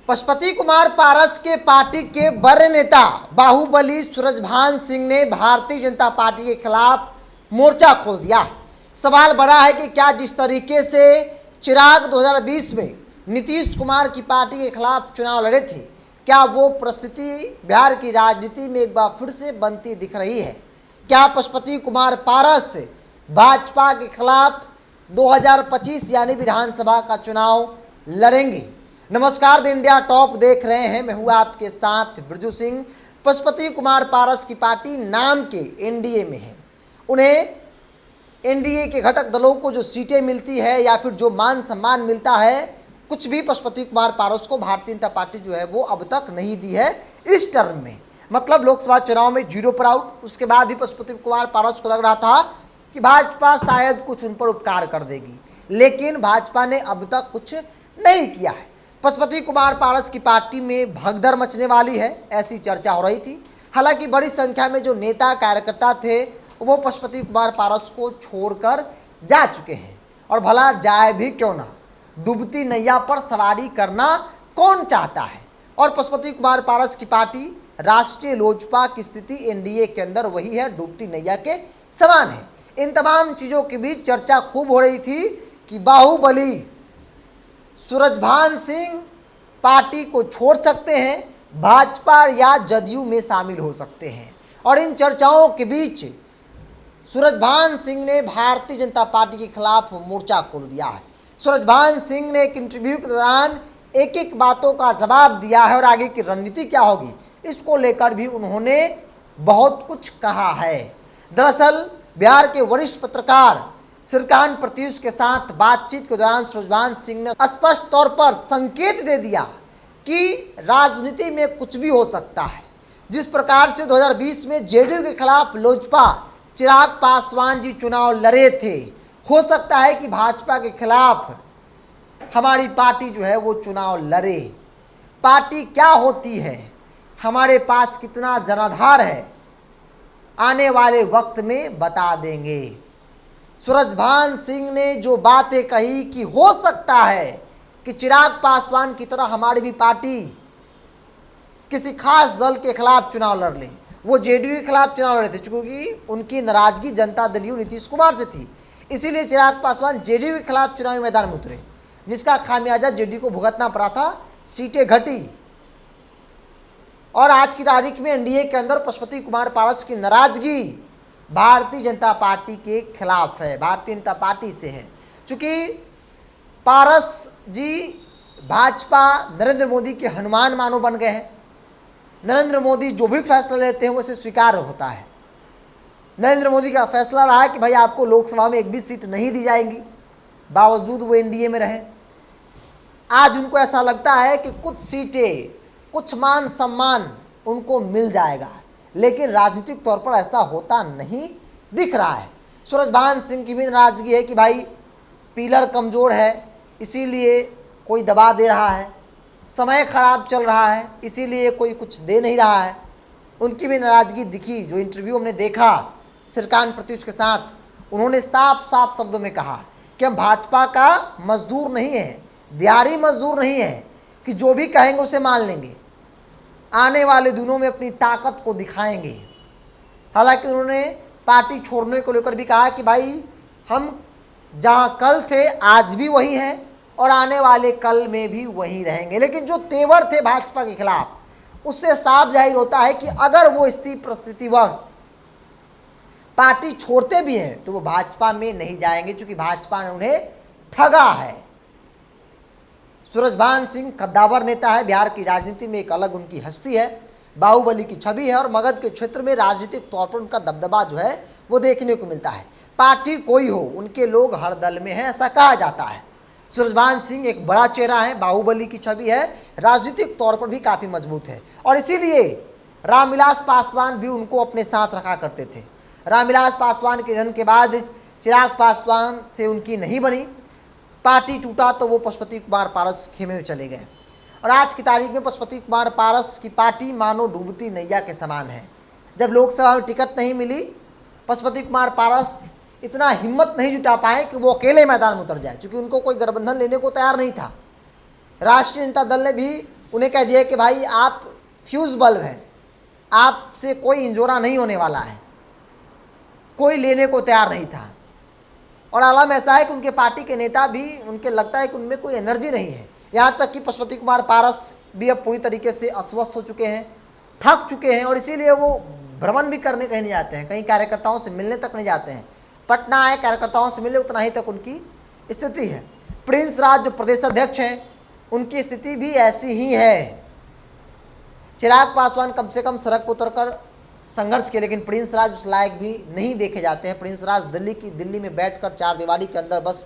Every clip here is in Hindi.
पशुपति कुमार पारस के पार्टी के बड़े नेता बाहुबली सूरजभान सिंह ने भारतीय जनता पार्टी के खिलाफ मोर्चा खोल दिया। सवाल बड़ा है कि क्या जिस तरीके से चिराग 2020 में नीतीश कुमार की पार्टी के खिलाफ चुनाव लड़े थे, क्या वो परिस्थिति बिहार की राजनीति में एक बार फिर से बनती दिख रही है? क्या पशुपति कुमार पारस भाजपा के खिलाफ 2025 यानी विधानसभा का चुनाव लड़ेंगे? नमस्कार, द इंडिया टॉप देख रहे हैं, मैं हूँ आपके साथ बिरजू सिंह। पशुपति कुमार पारस की पार्टी नाम के एनडीए में है। उन्हें एनडीए के घटक दलों को जो सीटें मिलती है या फिर जो मान सम्मान मिलता है, कुछ भी पशुपति कुमार पारस को भारतीय जनता पार्टी जो है वो अब तक नहीं दी है इस टर्म में। मतलब लोकसभा चुनाव में 0 पर आउट, उसके बाद भी पशुपति कुमार पारस को लग रहा था कि भाजपा शायद कुछ उन पर उपकार कर देगी, लेकिन भाजपा ने अब तक कुछ नहीं किया है। पशुपति कुमार पारस की पार्टी में भगदड़ मचने वाली है, ऐसी चर्चा हो रही थी। हालांकि बड़ी संख्या में जो नेता कार्यकर्ता थे वो पशुपति कुमार पारस को छोड़कर जा चुके हैं, और भला जाए भी क्यों ना, डूबती नैया पर सवारी करना कौन चाहता है। और पशुपति कुमार पारस की पार्टी राष्ट्रीय लोजपा की स्थिति एनडीए के अंदर वही है, डूबती नैया के समान है। इन तमाम चीज़ों के बीच चर्चा खूब हो रही थी कि बाहुबली सूरजभान सिंह पार्टी को छोड़ सकते हैं, भाजपा या जदयू में शामिल हो सकते हैं। और इन चर्चाओं के बीच सूरजभान सिंह ने भारतीय जनता पार्टी के खिलाफ मोर्चा खोल दिया है। सूरजभान सिंह ने एक इंटरव्यू के दौरान एक एक बातों का जवाब दिया है और आगे की रणनीति क्या होगी इसको लेकर भी उन्होंने बहुत कुछ कहा है। दरअसल बिहार के वरिष्ठ पत्रकार श्रीकांत प्रत्युष के साथ बातचीत के दौरान सूरजभान सिंह ने स्पष्ट तौर पर संकेत दे दिया कि राजनीति में कुछ भी हो सकता है। जिस प्रकार से 2020 में जेडीयू के खिलाफ लोजपा चिराग पासवान जी चुनाव लड़े थे, हो सकता है कि भाजपा के खिलाफ हमारी पार्टी जो है वो चुनाव लड़े। पार्टी क्या होती है, हमारे पास कितना जनाधार है, आने वाले वक्त में बता देंगे। सूरजभान सिंह ने जो बातें कही कि हो सकता है कि चिराग पासवान की तरह हमारी भी पार्टी किसी खास दल के खिलाफ चुनाव लड़ ले। वो जेडीयू के खिलाफ चुनाव लड़े थे क्योंकि उनकी नाराजगी जनता दल नीतीश कुमार से थी, इसीलिए चिराग पासवान जेडीयू के खिलाफ चुनावी मैदान में उतरे, जिसका खामियाजा जेडीयू को भुगतना पड़ा था, सीटें घटी। और आज की तारीख में एनडीए के अंदर पशुपति कुमार पारस की नाराजगी भारतीय जनता पार्टी के खिलाफ है, भारतीय जनता पार्टी से है। चूंकि पारस जी भाजपा नरेंद्र मोदी के हनुमान मानो बन गए हैं। नरेंद्र मोदी जो भी फैसला लेते हैं वो उसे स्वीकार होता है। नरेंद्र मोदी का फैसला रहा है कि भाई आपको लोकसभा में एक भी सीट नहीं दी जाएंगी, बावजूद वो एनडीए में रहे। आज उनको ऐसा लगता है कि कुछ सीटें, कुछ मान सम्मान उनको मिल जाएगा, लेकिन राजनीतिक तौर पर ऐसा होता नहीं दिख रहा है। सूरजभान सिंह की भी नाराजगी है कि भाई पिलर कमज़ोर है, इसीलिए कोई दबा दे रहा है, समय खराब चल रहा है इसीलिए कोई कुछ दे नहीं रहा है। उनकी भी नाराजगी दिखी। जो इंटरव्यू हमने देखा श्रीकांत प्रत्युष के साथ, उन्होंने साफ साफ शब्दों में कहा कि हम भाजपा का मजदूर नहीं है, दिहाड़ी मजदूर नहीं है कि जो भी कहेंगे उसे मान लेंगे, आने वाले दिनों में अपनी ताकत को दिखाएंगे। हालांकि उन्होंने पार्टी छोड़ने को लेकर भी कहा कि भाई हम जहाँ कल थे आज भी वही हैं और आने वाले कल में भी वही रहेंगे। लेकिन जो तेवर थे भाजपा के खिलाफ, उससे साफ जाहिर होता है कि अगर वो स्थिति परिस्थितिवश पार्टी छोड़ते भी हैं तो वो भाजपा में नहीं जाएंगे, क्योंकि भाजपा ने उन्हें ठगा है। सूरजभान सिंह कद्दावर नेता है, बिहार की राजनीति में एक अलग उनकी हस्ती है, बाहुबली की छवि है और मगध के क्षेत्र में राजनीतिक तौर पर उनका दबदबा जो है वो देखने को मिलता है। पार्टी कोई हो, उनके लोग हर दल में हैं, ऐसा कहा जाता है। सूरजभान सिंह एक बड़ा चेहरा है, बाहुबली की छवि है, राजनीतिक तौर पर भी काफ़ी मजबूत है, और इसीलिए रामविलास पासवान भी उनको अपने साथ रखा करते थे। रामविलास पासवान के जन्म के बाद चिराग पासवान से उनकी नहीं बनी, पार्टी टूटा तो वो पशुपति कुमार पारस खेमे में चले गए। और आज की तारीख में पशुपति कुमार पारस की पार्टी मानो डूबती नैया के समान है। जब लोकसभा में टिकट नहीं मिली, पशुपति कुमार पारस इतना हिम्मत नहीं जुटा पाए कि वो अकेले मैदान में उतर जाए, क्योंकि उनको कोई गठबंधन लेने को तैयार नहीं था। राष्ट्रीय जनता दल ने भी उन्हें कह दिया कि भाई आप फ्यूज बल्ब हैं, आपसे कोई इंजोरा नहीं होने वाला है। कोई लेने को तैयार नहीं था। और आलम ऐसा है कि उनके पार्टी के नेता भी, उनके लगता है कि उनमें कोई एनर्जी नहीं है। यहाँ तक कि पशुपति कुमार पारस भी अब पूरी तरीके से अस्वस्थ हो चुके हैं, थक चुके हैं, और इसीलिए वो भ्रमण भी करने कहीं नहीं जाते हैं, कहीं कार्यकर्ताओं से मिलने तक नहीं जाते हैं। पटना आए कार्यकर्ताओं से मिले, उतना ही तक उनकी स्थिति है। प्रिंस राज जो प्रदेश अध्यक्ष हैं, उनकी स्थिति भी ऐसी ही है। चिराग पासवान कम से कम सड़क पर उतरकर संघर्ष किए, लेकिन प्रिंस राज उस लायक भी नहीं देखे जाते हैं। प्रिंस राज दिल्ली में बैठकर चार दीवारी के अंदर बस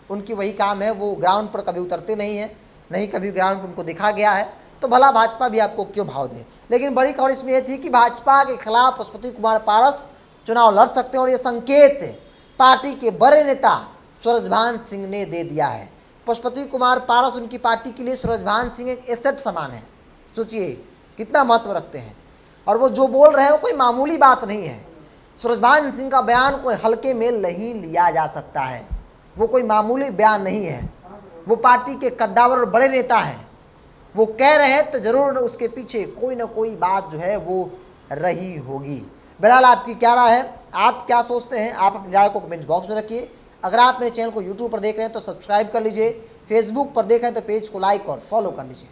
उनकी वही काम है, वो ग्राउंड पर कभी उतरते नहीं हैं, नहीं कभी ग्राउंड पर उनको दिखा गया है। तो भला भाजपा भी आपको क्यों भाव दे। लेकिन बड़ी खबर इसमें यह थी कि भाजपा के खिलाफ पशुपति कुमार पारस चुनाव लड़ सकते हैं, और ये संकेत पार्टी के बड़े नेता सूरजभान सिंह ने दे दिया है। पशुपति कुमार पारस उनकी पार्टी के लिए सूरजभान सिंह एक एसेट समान है। सोचिए कितना महत्व रखते हैं, और वो जो बोल रहे हैं वो कोई मामूली बात नहीं है। सूरजभान सिंह का बयान कोई हल्के में नहीं लिया जा सकता है, वो कोई मामूली बयान नहीं है। वो पार्टी के कद्दावर और बड़े नेता हैं, वो कह रहे हैं तो जरूर उसके पीछे कोई ना कोई बात जो है वो रही होगी। बहरहाल आपकी क्या राय है, आप क्या सोचते हैं, आप अपनी राय को कमेंट बॉक्स में रखिए। अगर आप मेरे चैनल को यूट्यूब पर देख रहे हैं तो सब्सक्राइब कर लीजिए, फेसबुक पर देख रहे हैं तो पेज को लाइक और फॉलो कर लीजिए।